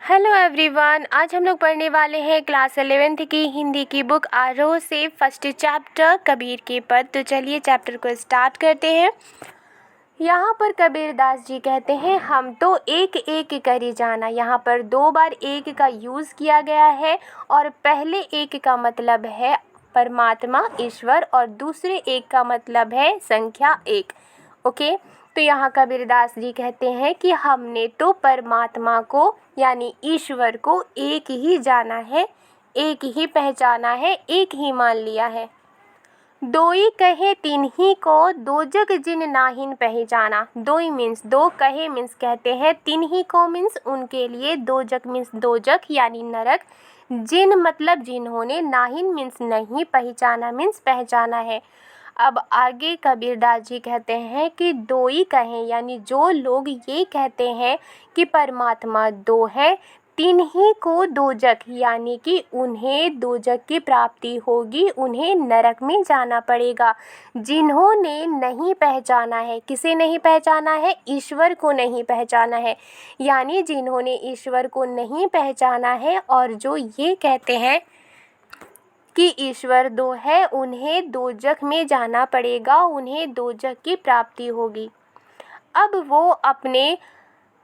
Hello everyone, आज हम लोग पढ़ने वाले हैं क्लास 11th की हिंदी की बुक आरोह से फर्स्ट चैप्टर कबीर के पद। तो चलिए चैप्टर को स्टार्ट करते हैं। यहाँ पर कबीरदास जी कहते हैं, हम तो एक एक करी जाना। यहाँ पर 2 बार एक का यूज़ किया गया है और पहले एक का मतलब है परमात्मा ईश्वर और दूसरे एक का मतलब है संख्या 1। ओके, तो यहाँ कबीरदास जी कहते हैं कि हमने तो परमात्मा को यानी ईश्वर को एक ही जाना है, एक ही पहचाना है, एक ही मान लिया है। दोई कहे तिन्ही को, दो जग जिन नाहिन पहचाना। दोई मीन्स दो, कहे मीन्स कहते हैं, तिन्ही को मीन्स उनके लिए, दो जग मीन्स दो जग यानी नरक, जिन मतलब जिन्होंने, नाहिन मीन्स नहीं, पहचाना मीन्स पहचाना है। अब आगे कबीरदास जी कहते हैं कि दोई कहें यानी जो लोग ये कहते हैं कि परमात्मा दो है, तिन्ही को दोजक यानी कि उन्हें दोजक की प्राप्ति होगी, उन्हें नरक में जाना पड़ेगा। जिन्होंने नहीं पहचाना है, किसे नहीं पहचाना है? ईश्वर को नहीं पहचाना है, यानी जिन्होंने ईश्वर को नहीं पहचाना है और जो ये कहते हैं कि ईश्वर दो है, उन्हें दोजख में जाना पड़ेगा, उन्हें दोजख की प्राप्ति होगी। अब वो अपने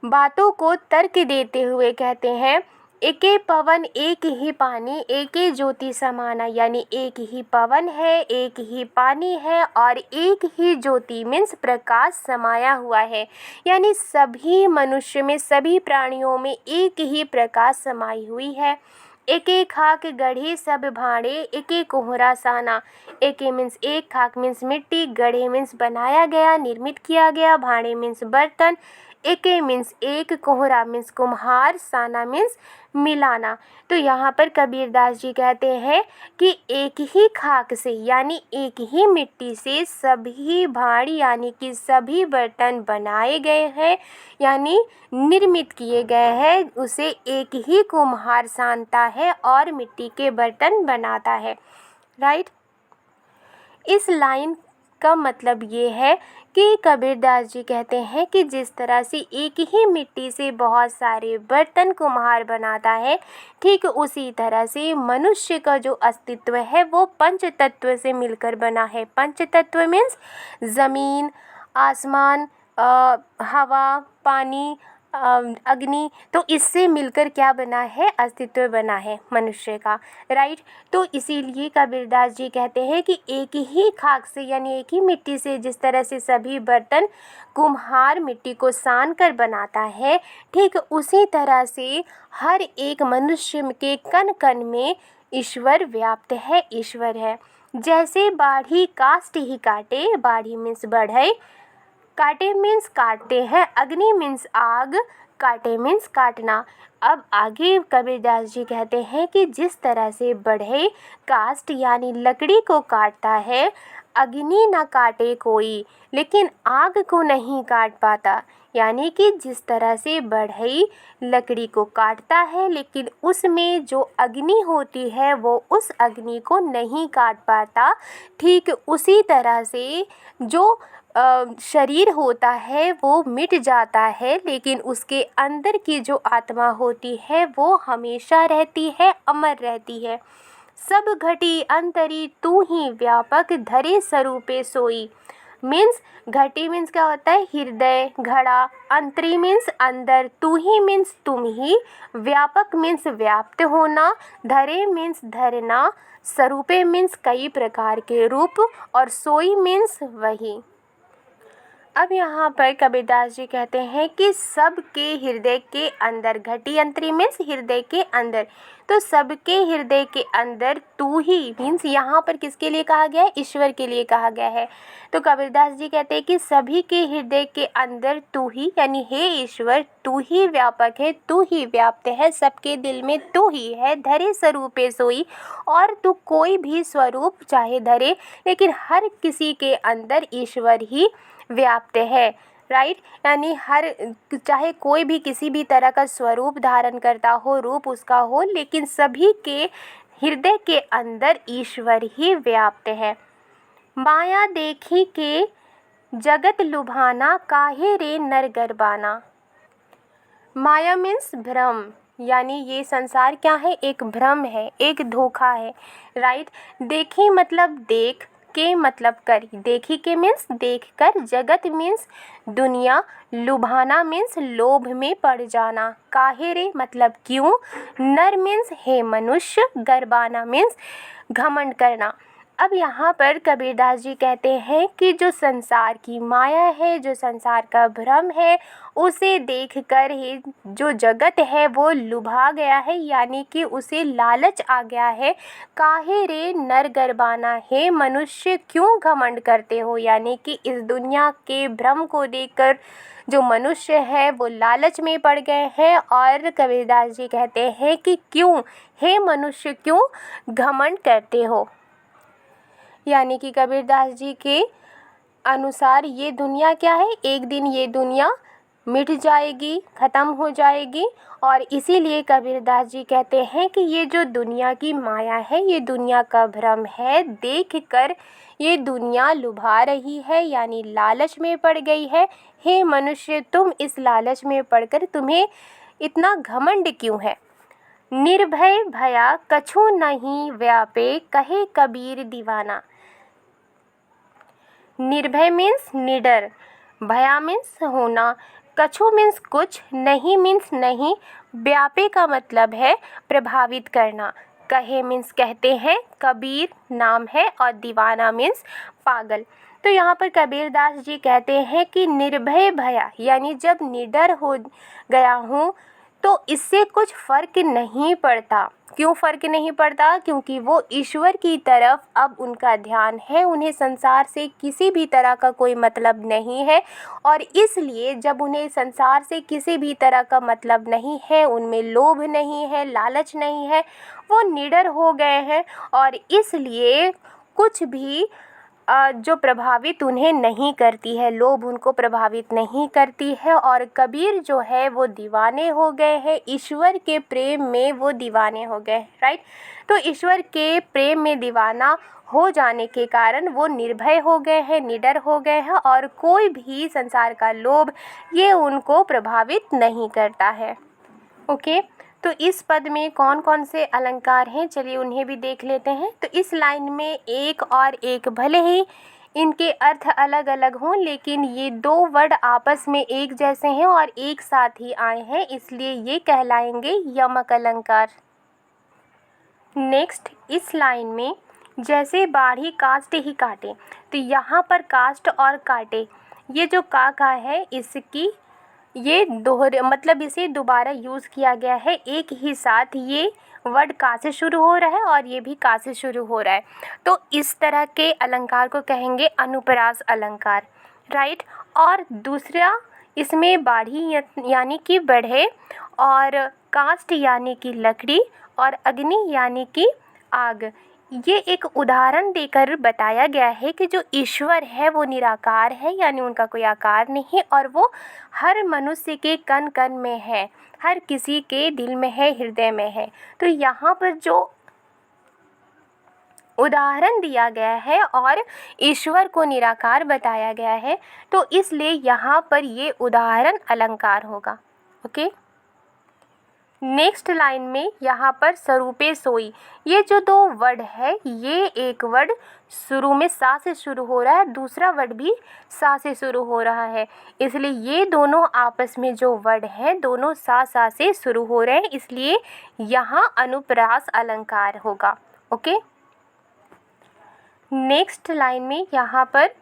बातों को तर्क देते हुए कहते हैं, एके पवन एक ही पानी, एके ज्योति समाना, यानी एक ही पवन है, एक ही पानी है और एक ही ज्योति मीन्स प्रकाश समाया हुआ है, यानी सभी मनुष्य में, सभी प्राणियों में एक ही प्रकाश समाई हुई है। एके खाक गढ़े सब भांडे, एके कोहरा साना। एके मीन्स एक, खाक मीन्स मिट्टी, गढ़े मीन्स बनाया गया, निर्मित किया गया, भांडे मीन्स बर्तन, एके मीन्स एक, कोहरा मीन्स कुम्हार, साना मीन्स मिलाना। तो यहाँ पर कबीरदास जी कहते हैं कि एक ही खाक से यानी एक ही मिट्टी से सभी भांड यानी कि सभी बर्तन बनाए गए हैं, यानी निर्मित किए गए हैं। उसे एक ही कुम्हार सानता है और मिट्टी के बर्तन बनाता है। राइट। इस लाइन का मतलब ये है कि कबीरदास जी कहते हैं कि जिस तरह से एक ही मिट्टी से बहुत सारे बर्तन कुम्हार बनाता है, ठीक उसी तरह से मनुष्य का जो अस्तित्व है वो पंच तत्व से मिलकर बना है। पंच तत्व मीन्स ज़मीन, आसमान, हवा, पानी, अग्नि, तो इससे मिलकर क्या बना है? अस्तित्व बना है मनुष्य का। राइट। तो इसीलिए कबीरदास जी कहते हैं कि एक ही खाक से यानी एक ही मिट्टी से जिस तरह से सभी बर्तन कुम्हार मिट्टी को सान कर बनाता है, ठीक उसी तरह से हर एक मनुष्य के कण कण में ईश्वर व्याप्त है, ईश्वर है। जैसे बाढ़ी काष्ठ ही काटे, बाढ़ी मीन्स बढ़ई, काटे मीन्स काटते हैं, अग्नि मीन्स आग, काटे मीन्स काटना। अब आगे कबीरदास जी कहते हैं कि जिस तरह से बढ़ई काष्ठ यानी लकड़ी को काटता है, अग्नि न काटे कोई, लेकिन आग को नहीं काट पाता। यानी कि जिस तरह से बढ़ई लकड़ी को काटता है लेकिन उसमें जो अग्नि होती है वो उस अग्नि को नहीं काट पाता, ठीक उसी तरह से जो शरीर होता है वो मिट जाता है, लेकिन उसके अंदर की जो आत्मा होती है वो हमेशा रहती है, अमर रहती है। सब घटी अंतरी तू ही व्यापक, धरे स्वरूपे सोई। मीन्स घटी मीन्स क्या होता है? हृदय, घड़ा, अंतरी मीन्स अंदर, तू ही मीन्स तुम ही, व्यापक मीन्स व्याप्त होना, धरे मीन्स धरना, स्वरूपे मीन्स कई प्रकार के रूप और सोई मीन्स वही। अब यहाँ पर कबीरदास जी कहते हैं कि सबके हृदय के अंदर, घटी अंतरी मीन्स हृदय के अंदर, तो सबके हृदय के अंदर तू ही मीन्स यहाँ पर किसके लिए कहा गया है? ईश्वर के लिए कहा गया है। तो कबीरदास जी कहते हैं कि सभी के हृदय के अंदर तू ही यानी हे ईश्वर, तू ही व्यापक है, तू ही व्याप्त है, सबके दिल में तू ही है, धरे स्वरूपे सोई, और तू कोई भी स्वरूप चाहे धरे लेकिन हर किसी के अंदर ईश्वर ही व्याप्त है। राइट। यानी हर चाहे कोई भी किसी भी तरह का स्वरूप धारण करता हो, रूप उसका हो, लेकिन सभी के हृदय के अंदर ईश्वर ही व्याप्त है। माया देखी के जगत लुभाना, काहे रे नर गरबाना। माया मीन्स भ्रम यानी ये संसार क्या है, एक भ्रम है, एक धोखा है, राइट। देखी मतलब देख के मतलब करी, देखी के मीन्स देख कर, जगत मीन्स दुनिया, लुभाना मीन्स लोभ में पड़ जाना, काहे रे मतलब क्यों, नर मीन्स हे मनुष्य, गर्बाना मीन्स घमंड करना। अब यहाँ पर कबीरदास जी कहते हैं कि जो संसार की माया है, जो संसार का भ्रम है, उसे देखकर ही जो जगत है वो लुभा गया है, यानी कि उसे लालच आ गया है। काहे रे नर गर्बाना, हे मनुष्य क्यों घमंड करते हो, यानी कि इस दुनिया के भ्रम को देखकर जो मनुष्य है वो लालच में पड़ गए हैं। और कबीरदास जी कहते हैं कि क्यों, हे मनुष्य क्यों घमंड करते हो, यानी कि कबीरदास जी के अनुसार ये दुनिया क्या है, एक दिन ये दुनिया मिट जाएगी, ख़त्म हो जाएगी। और इसीलिए कबीरदास जी कहते हैं कि ये जो दुनिया की माया है, ये दुनिया का भ्रम है, देखकर ये दुनिया लुभा रही है, यानी लालच में पड़ गई है। हे मनुष्य, तुम इस लालच में पड़कर तुम्हें इतना घमंड क्यों है। निर्भय भया कछु नहीं व्यापे, कहे कबीर दीवाना। निर्भय मीन्स निडर, भया मीन्स होना, कछु मीन्स कुछ, नहीं मीन्स नहीं, व्यापे का मतलब है प्रभावित करना, कहे मीन्स कहते हैं, कबीर नाम है, और दीवाना मीन्स पागल। तो यहाँ पर कबीरदास जी कहते हैं कि निर्भय भया, यानी जब निडर हो गया हूँ तो इससे कुछ फ़र्क नहीं पड़ता। क्यों फ़र्क नहीं पड़ता, क्योंकि वो ईश्वर की तरफ अब उनका ध्यान है, उन्हें संसार से किसी भी तरह का कोई मतलब नहीं है। और इसलिए जब उन्हें संसार से किसी भी तरह का मतलब नहीं है, उनमें लोभ नहीं है, लालच नहीं है, वो निडर हो गए हैं, और इसलिए कुछ भी जो प्रभावित उन्हें नहीं करती है, लोभ उनको प्रभावित नहीं करती है। और कबीर जो है वो दीवाने हो गए हैं, ईश्वर के प्रेम में वो दीवाने हो गए, राइट। तो ईश्वर के प्रेम में दीवाना हो जाने के कारण वो निर्भय हो गए हैं, निडर हो गए हैं, और कोई भी संसार का लोभ ये उनको प्रभावित नहीं करता है। ओके, तो इस पद में कौन कौन से अलंकार हैं, चलिए उन्हें भी देख लेते हैं। तो इस लाइन में एक और एक, भले ही इनके अर्थ अलग अलग हों, लेकिन ये दो वर्ड आपस में एक जैसे हैं और एक साथ ही आए हैं, इसलिए ये कहलाएंगे यमक अलंकार। नेक्स्ट, इस लाइन में जैसे बाढ़ी कास्ट ही काटे, तो यहाँ पर कास्ट और काटे, ये जो का है इसकी ये दोहरे मतलब इसे दोबारा यूज़ किया गया है एक ही साथ। ये वर्ड का से शुरू हो रहा है और ये भी का से शुरू हो रहा है, तो इस तरह के अलंकार को कहेंगे अनुप्रास अलंकार, राइट। और दूसरा, इसमें बाढ़ी यानी कि बढ़े, और कास्ट यानी कि लकड़ी, और अग्नि यानी कि आग, ये एक उदाहरण देकर बताया गया है कि जो ईश्वर है वो निराकार है, यानी उनका कोई आकार नहीं है, और वो हर मनुष्य के कण कण में है, हर किसी के दिल में है, हृदय में है। तो यहाँ पर जो उदाहरण दिया गया है और ईश्वर को निराकार बताया गया है, तो इसलिए यहाँ पर ये उदाहरण अलंकार होगा। ओके, नेक्स्ट लाइन में यहाँ पर स्वरूपे सोई, ये जो दो वर्ड है, ये एक वर्ड शुरू में सा से शुरू हो रहा है, दूसरा वर्ड भी सा से शुरू हो रहा है, इसलिए ये दोनों आपस में जो वर्ड हैं दोनों सा से शुरू हो रहे हैं, इसलिए यहाँ अनुप्रास अलंकार होगा। ओके, नेक्स्ट लाइन में यहाँ पर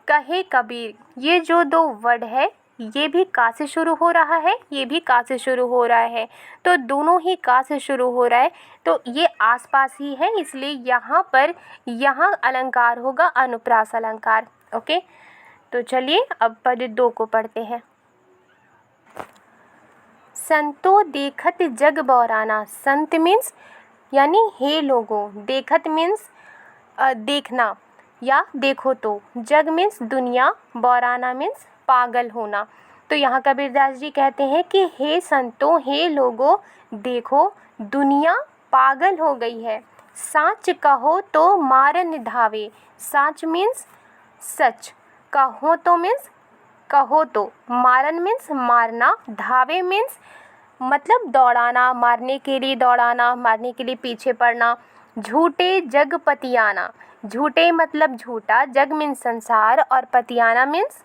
कहे कबीर, ये जो दो वर्ड है ये भी का से शुरू हो रहा है, ये भी का से शुरू हो रहा है, तो दोनों ही का से शुरू हो रहा है, तो ये आसपास ही है, इसलिए यहाँ पर यहाँ अलंकार होगा अनुप्रास अलंकार। ओके, तो चलिए अब पद 2 को पढ़ते हैं। संतो देखत जग बौराना, संत मीन्स यानी हे लोगों, देखत मीन्स देखना या देखो तो, जग मीन्स दुनिया, बौराना मीन्स पागल होना। तो यहाँ कबीरदास जी कहते हैं कि हे संतों, हे लोगों, देखो दुनिया पागल हो गई है। साच कहो तो मारन धावे, साच मीन्स सच, कहो तो मीन्स कहो तो, मारन मीन्स मारना, धावे मीन्स मतलब दौड़ाना, मारने के लिए दौड़ाना, मारने के लिए पीछे पड़ना। झूठे जग पतियाना, झूठे मतलब झूठा, जग मीन्स संसार और पतियाना मीन्स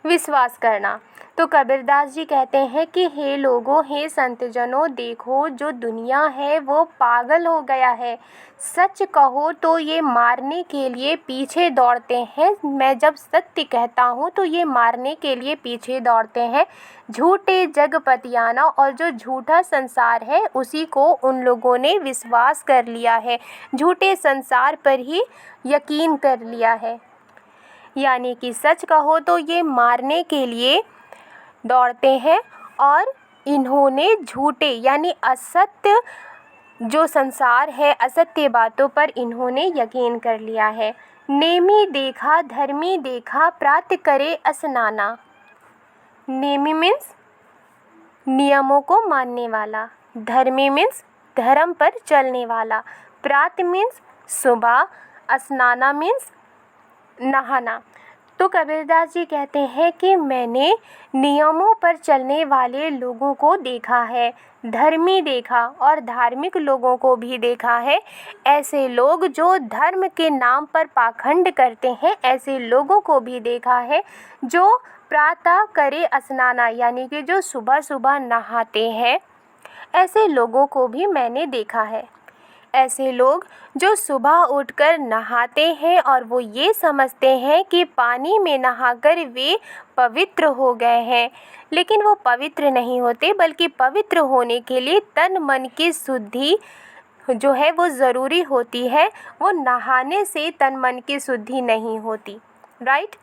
विश्वास करना। तो कबीरदास जी कहते हैं कि हे लोगों, हे संतजनों, देखो जो दुनिया है वो पागल हो गया है। सच कहो तो ये मारने के लिए पीछे दौड़ते हैं। मैं जब सत्य कहता हूँ तो ये मारने के लिए पीछे दौड़ते हैं। झूठे जग पतियाना, और जो झूठा संसार है उसी को उन लोगों ने विश्वास कर लिया है, झूठे संसार पर ही यकीन कर लिया है। यानी कि सच कहो तो ये मारने के लिए दौड़ते हैं और इन्होंने झूठे यानी असत्य जो संसार है, असत्य बातों पर इन्होंने यकीन कर लिया है। नेमी देखा धर्मी देखा प्रात करे स्नाना। नेमी मीन्स नियमों को मानने वाला, धर्मी मीन्स धर्म पर चलने वाला, प्रात मीन्स सुबह, स्नाना मीन्स नहाना। तो कबीरदास जी कहते हैं कि मैंने नियमों पर चलने वाले लोगों को देखा है, धर्मी देखा और धार्मिक लोगों को भी देखा है। ऐसे लोग जो धर्म के नाम पर पाखंड करते हैं, ऐसे लोगों को भी देखा है। जो प्रातः करे स्नाना, यानी कि जो सुबह सुबह नहाते हैं, ऐसे लोगों को भी मैंने देखा है। ऐसे लोग जो सुबह उठकर नहाते हैं और वो ये समझते हैं कि पानी में नहाकर वे पवित्र हो गए हैं, लेकिन वो पवित्र नहीं होते, बल्कि पवित्र होने के लिए तन मन की शुद्धि जो है वो ज़रूरी होती है। वो नहाने से तन मन की शुद्धि नहीं होती। राइट।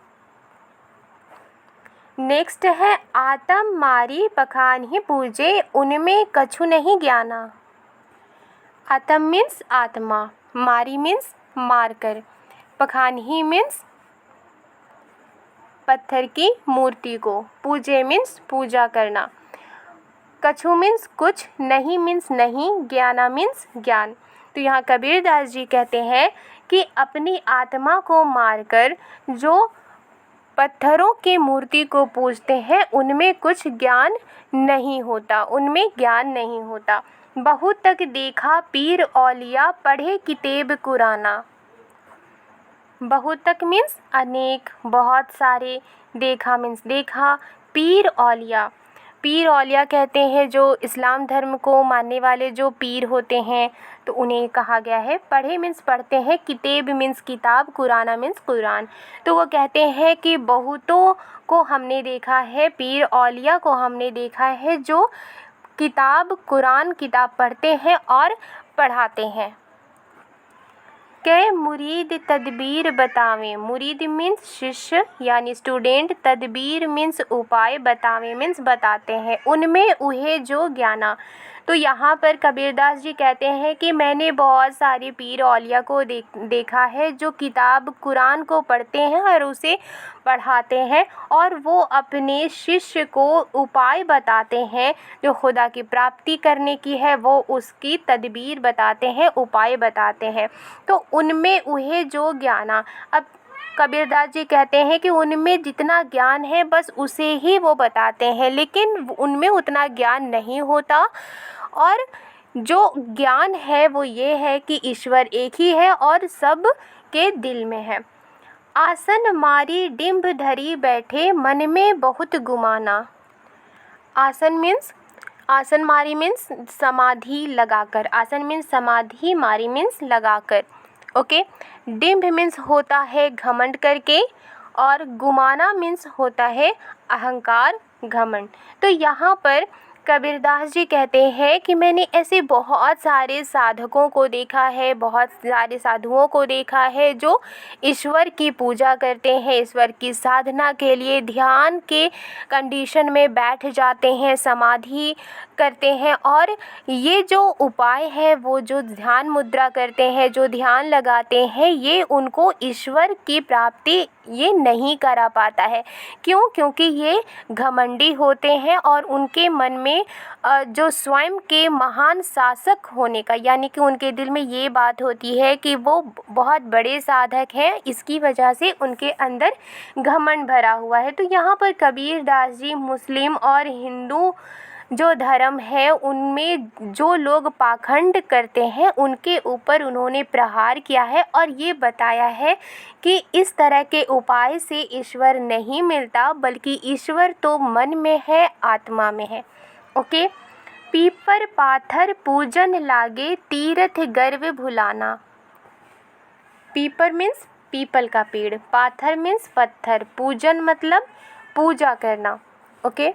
नेक्स्ट है आतम मारी पखान ही पूजे, उनमें कछु नहीं ज्ञाना। आतम मीन्स आत्मा, मारी मीन्स मारकर, पखान ही मीन्स पत्थर की मूर्ति को, पूजे मीन्स पूजा करना, कछु मीन्स कुछ, नहीं मीन्स नहीं, ज्ञाना मीन्स ज्ञान। तो यहाँ कबीरदास जी कहते हैं कि अपनी आत्मा को मारकर जो पत्थरों की मूर्ति को पूजते हैं उनमें कुछ ज्ञान नहीं होता, उनमें ज्ञान नहीं होता। बहुत तक देखा पीर औलिया पढ़े किताब कुराना। बहुत तक मीन्स अनेक, बहुत सारे, देखा मीन्स देखा, पीर औलिया, पीर औलिया कहते हैं जो इस्लाम धर्म को मानने वाले जो पीर होते हैं, तो उन्हें कहा गया है। पढ़े मीन्स पढ़ते हैं, किताब मीन्स किताब, कुराना मीन्स कुरान। तो वो कहते हैं कि बहुतों को हमने देखा है, पीर औलिया को हमने देखा है जो किताब कुरान किताब पढ़ते हैं और पढ़ाते हैं। कै मुरीद तदबीर बतावें, मुरीद मीन्स शिष्य यानी स्टूडेंट, तदबीर मीन्स उपाय, बतावें मीन्स बताते हैं, उनमें उहे जो ज्ञाना। तो यहाँ पर कबीरदास जी कहते हैं कि मैंने बहुत सारे पीर औलिया को देखा है जो किताब कुरान को पढ़ते हैं और उसे पढ़ाते हैं, और वो अपने शिष्य को उपाय बताते हैं जो खुदा की प्राप्ति करने की है, वो उसकी तदबीर बताते हैं, उपाय बताते हैं। तो उनमें उहे जो ज्ञाना, अब कबीरदास जी कहते हैं कि उनमें जितना ज्ञान है बस उसे ही वो बताते हैं, लेकिन उनमें उतना ज्ञान नहीं होता। और जो ज्ञान है वो ये है कि ईश्वर एक ही है और सब के दिल में है। आसन मारी डिंभ धरी बैठे, मन में बहुत गुमाना। आसन मीन्स, आसन मारी मीन्स समाधि लगाकर, आसन मीन्स समाधि, मारी मीन्स लगाकर। ओके। डिंभ मीन्स होता है घमंड करके, और गुमाना मीन्स होता है अहंकार, घमंड। तो यहाँ पर कबीरदास जी कहते हैं कि मैंने ऐसे बहुत सारे साधकों को देखा है, बहुत सारे साधुओं को देखा है जो ईश्वर की पूजा करते हैं, ईश्वर की साधना के लिए ध्यान के कंडीशन में बैठ जाते हैं, समाधि करते हैं, और ये जो उपाय है वो जो ध्यान मुद्रा करते हैं, जो ध्यान लगाते हैं, ये उनको ईश्वर की प्राप्ति ये नहीं करा पाता है। क्यों? क्योंकि ये घमंडी होते हैं और उनके मन में जो स्वयं के महान शासक होने का, यानी कि उनके दिल में ये बात होती है कि वो बहुत बड़े साधक हैं, इसकी वजह से उनके अंदर घमंड भरा हुआ है। तो यहाँ पर कबीरदास जी मुस्लिम और हिंदू जो धर्म है उनमें जो लोग पाखंड करते हैं उनके ऊपर उन्होंने प्रहार किया है और ये बताया है कि इस तरह के उपाय से ईश्वर नहीं मिलता, बल्कि ईश्वर तो मन में है, आत्मा में है। ओके। पीपर पाथर पूजन लागे, तीर्थ गर्व भुलाना। पीपर मीन्स पीपल का पेड़, पाथर मीन्स पत्थर, पूजन मतलब पूजा करना। ओके।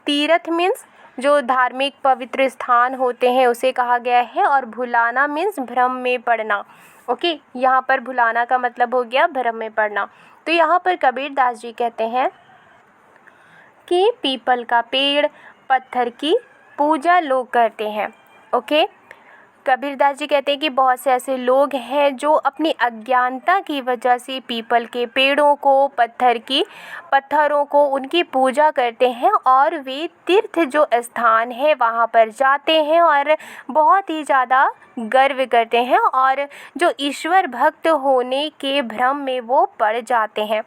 तीर्थ मीन्स जो धार्मिक पवित्र स्थान होते हैं उसे कहा गया है, और भुलाना मीन्स भ्रम में पड़ना। ओके, यहाँ पर भुलाना का मतलब हो गया भ्रम में पड़ना। तो यहाँ पर कबीर दास जी कहते हैं कि पीपल का पेड़, पत्थर की पूजा लोग करते हैं। ओके। कबीरदास जी कहते हैं कि बहुत से ऐसे लोग हैं जो अपनी अज्ञानता की वजह से पीपल के पेड़ों को, पत्थरों को उनकी पूजा करते हैं, और वे तीर्थ जो स्थान है वहाँ पर जाते हैं और बहुत ही ज़्यादा गर्व करते हैं, और जो ईश्वर भक्त होने के भ्रम में वो पड़ जाते हैं।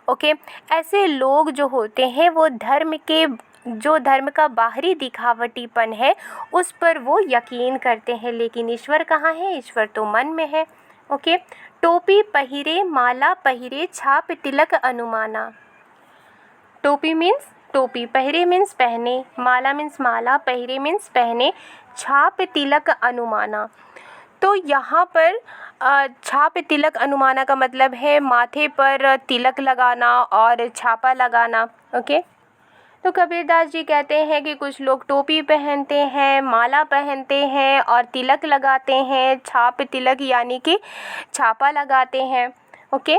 ओके। ऐसे लोग जो होते हैं वो धर्म का बाहरी दिखावटीपन है उस पर वो यकीन करते हैं, लेकिन ईश्वर कहाँ है? ईश्वर तो मन में है। ओके। टोपी पहिरे, माला पहिरे, छाप तिलक अनुमाना। टोपी मीन्स टोपी, पहिरे मीन्स पहने, माला मीन्स माला, पहिरे मीन्स पहने, छाप तिलक अनुमाना। तो यहाँ पर छाप तिलक अनुमाना का मतलब है माथे पर तिलक लगाना और छापा लगाना। ओके। तो कबीरदास जी कहते हैं कि कुछ लोग टोपी पहनते हैं, माला पहनते हैं और तिलक लगाते हैं, छाप तिलक यानी कि छापा लगाते हैं। ओके।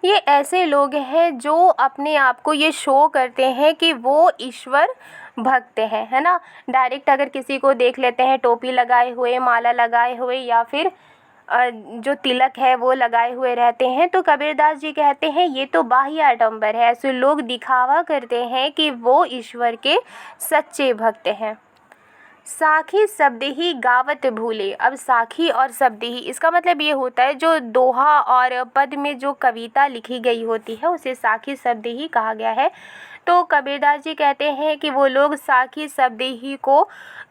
ये ऐसे लोग हैं जो अपने आप को ये शो करते हैं कि वो ईश्वर भक्त हैं, है ना। डायरेक्ट अगर किसी को देख लेते हैं टोपी लगाए हुए, माला लगाए हुए या फिर जो तिलक है वो लगाए हुए रहते हैं, तो कबीरदास जी कहते हैं ये तो बाह्य आडंबर है। ऐसे लोग दिखावा करते हैं कि वो ईश्वर के सच्चे भक्त हैं। साखी शब्द ही गावत भूले। अब साखी और शब्द ही, इसका मतलब ये होता है जो दोहा और पद में जो कविता लिखी गई होती है उसे साखी शब्द ही कहा गया है। तो कबीरदास जी कहते हैं कि वो लोग साखी शब्द ही को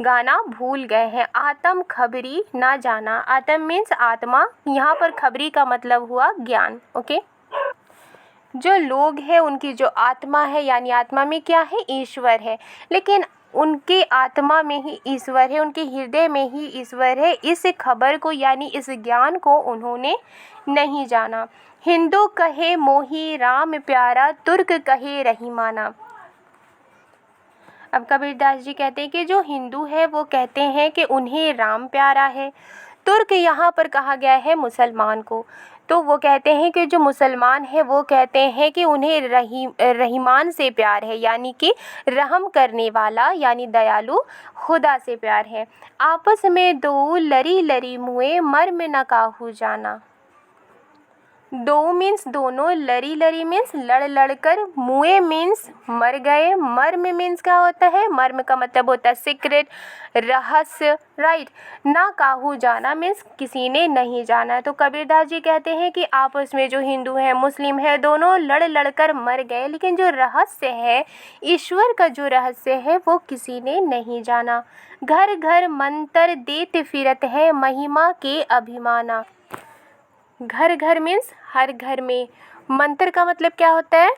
गाना भूल गए हैं। आत्म खबरी ना जाना। आत्म मीन्स आत्मा, यहाँ पर खबरी का मतलब हुआ ज्ञान। ओके। जो लोग हैं उनकी जो आत्मा है, यानी आत्मा में क्या है? ईश्वर है, लेकिन उनके आत्मा में ही ईश्वर है, उनके हृदय में ही ईश्वर है। इस खबर को यानी इस ज्ञान को उन्होंने नहीं जाना। हिंदू कहे मोही राम प्यारा, तुर्क कहे रहीमाना। अब कबीरदास जी कहते हैं कि जो हिंदू है वो कहते हैं कि उन्हें राम प्यारा है। तुर्क यहाँ पर कहा गया है मुसलमान को। तो वो कहते हैं कि जो मुसलमान है वो कहते हैं कि उन्हें रहीमान से प्यार है, यानी कि रहम करने वाला यानी दयालु खुदा से प्यार है। आपस में दो लरी लरी मुए, मर्म न काहू जाना। दो मीन्स दोनों, लरी लरी मीन्स लड़ लड़ कर, मुए मीन्स मर गए, मर्म मीन्स क्या होता है? मर्म का मतलब होता है सीक्रेट, रहस्य, राइट। ना काहू जाना मीन्स किसी ने नहीं जाना। तो कबीरदास जी कहते हैं कि आपस में जो हिंदू है, मुस्लिम है, दोनों लड़ लड़ कर मर गए, लेकिन जो रहस्य है, ईश्वर का जो रहस्य है वो किसी ने नहीं जाना। घर घर मंत्र देत फिरत है, महिमा के अभिमाना। घर घर मीन्स हर घर में। मंत्र का मतलब क्या होता है?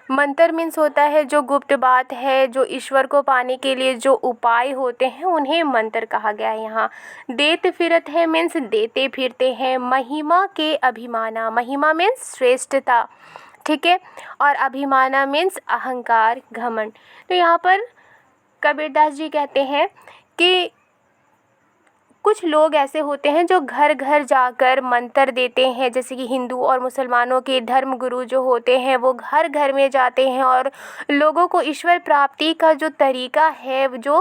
मंत्र मीन्स होता है जो गुप्त बात है, जो ईश्वर को पाने के लिए जो उपाय होते हैं उन्हें मंत्र कहा गया है। यहाँ देत फिरत है मीन्स देते फिरते हैं। महिमा के अभिमाना, महिमा मीन्स श्रेष्ठता, ठीक है, और अभिमाना मीन्स अहंकार, घमंड। तो यहाँ पर कबीरदास जी कहते हैं कि कुछ लोग ऐसे होते हैं जो घर घर जाकर मंत्र देते हैं, जैसे कि हिंदू और मुसलमानों के धर्म गुरु जो होते हैं वो घर घर में जाते हैं और लोगों को ईश्वर प्राप्ति का जो तरीका है, जो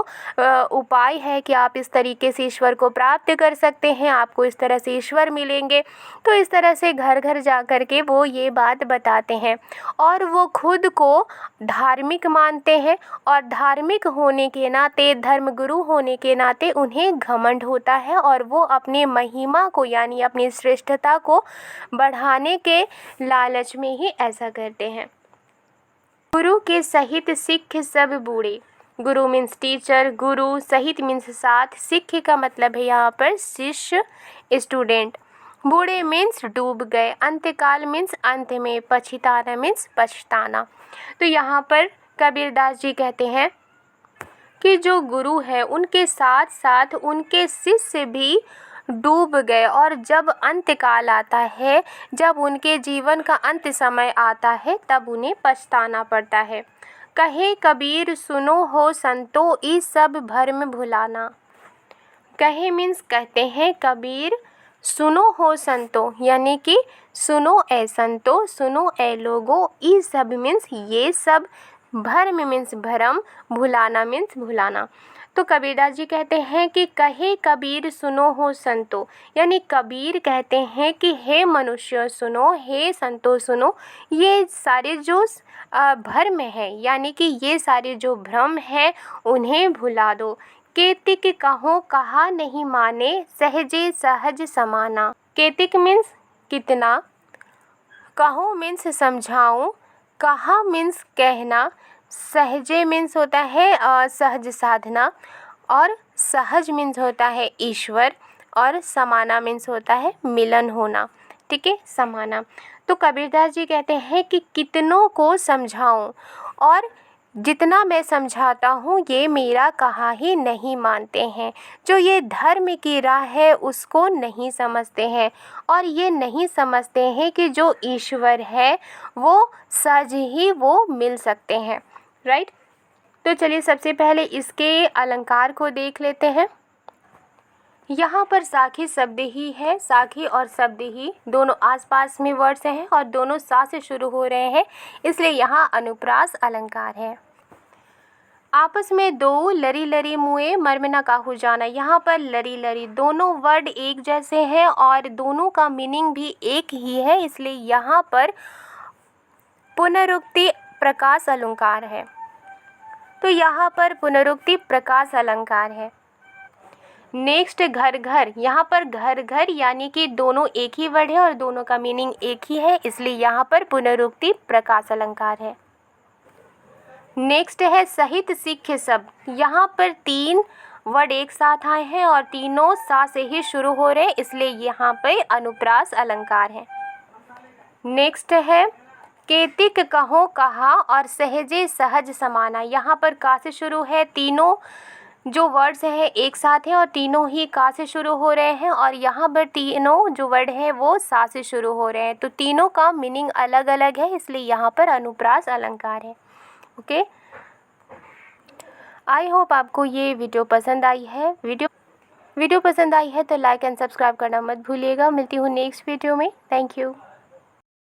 उपाय है कि आप इस तरीके से ईश्वर को प्राप्त कर सकते हैं, आपको इस तरह से ईश्वर मिलेंगे, तो इस तरह से घर घर जा कर के वो ये बात बताते हैं। और वो खुद को धार्मिक मानते हैं, और धार्मिक होने के नाते, धर्म गुरु होने के नाते उन्हें घमंड होता है, और वो अपनी महिमा को यानी अपनी श्रेष्ठता को बढ़ाने के लालच में ही ऐसा करते हैं। गुरु के सहित सिख सब बूढ़े। गुरु मीन्स टीचर, गुरु सहित मीन्स साथ, सिख का मतलब है यहाँ पर शिष्य, स्टूडेंट। बूढ़े मीन्स डूब गए, अंत्यकाल मीन्स अंत में, पछताना मीन्स पछताना। तो यहाँ पर कबीरदास जी कहते हैं कि जो गुरु है उनके साथ साथ उनके शिष्य भी डूब गए, और जब अंत्यकाल आता है, जब उनके जीवन का अंत समय आता है, तब उन्हें पछताना पड़ता है। कहे कबीर सुनो हो संतो, ई सब भरम भुलाना। कहे मीन्स कहते हैं कबीर, सुनो हो संतो यानी कि सुनो ए संतो, सुनो ए लोगो, ई सब मीन्स ये सब, भरम मीन्स भरम, भुलाना मीन्स भुलाना। तो कबीरदास जी कहते हैं कि कहे कबीर सुनो हो संतो, यानी कबीर कहते हैं कि हे मनुष्य सुनो, हे संतो सुनो, ये सारे जो भ्रम है, यानी कि ये सारे जो भ्रम है उन्हें भुला दो। केतिक कहो कहा नहीं माने, सहजे सहज समाना। केतिक मीन्स कितना, कहो मीन्स समझाऊं, कहा मीन्स कहना, सहजे मीन्स होता है सहज साधना, और सहज मीन्स होता है ईश्वर, और समाना मीन्स होता है मिलन होना। ठीक है, समाना। तो कबीरदास जी कहते हैं कि कितनों को समझाऊं, और जितना मैं समझाता हूँ ये मेरा कहा ही नहीं मानते हैं। जो ये धर्म की राह है उसको नहीं समझते हैं, और ये नहीं समझते हैं कि जो ईश्वर है वो सहज ही वो मिल सकते हैं। राइट। तो चलिए सबसे पहले इसके अलंकार को देख लेते हैं। यहाँ पर साखी शब्द ही है, साखी और शब्द ही दोनों आसपास में वर्ड्स हैं और दोनों सा से शुरू हो रहे हैं, इसलिए यहाँ अनुप्रास अलंकार है। आपस में दो लरी लरी मुए मर्म न काहू जाना। यहाँ पर लरी लरी दोनों वर्ड एक जैसे हैं और दोनों का मीनिंग भी एक ही है, इसलिए यहाँ पर पुनरुक्ति प्रकाश अलंकार है। तो यहाँ पर पुनरुक्ति प्रकाश अलंकार है। नेक्स्ट घर घर, यहाँ पर घर घर यानी कि दोनों एक ही वर्ड है और दोनों का मीनिंग एक ही है, इसलिए यहाँ पर पुनरुक्ति प्रकाश अलंकार है। नेक्स्ट है सहित सिख सब। यहाँ पर तीन वर्ड एक साथ आए हैं और तीनों सा से ही शुरू हो रहे हैं, इसलिए यहाँ पर अनुप्रास अलंकार है। नेक्स्ट है केतिक कहो कहा और सहजे सहज समाना। यहाँ पर का से शुरू है, तीनों जो वर्ड्स हैं एक साथ हैं और तीनों ही का से शुरू हो रहे हैं, और यहाँ पर तीनों जो वर्ड हैं वो सा से शुरू हो रहे हैं, तो तीनों का मीनिंग अलग अलग है, इसलिए यहाँ पर अनुप्रास अलंकार है। ओके, आई होप आपको ये वीडियो पसंद आई है। वीडियो पसंद आई है तो लाइक एंड सब्सक्राइब करना मत भूलिएगा। मिलती हूँ नेक्स्ट वीडियो में। Thank you.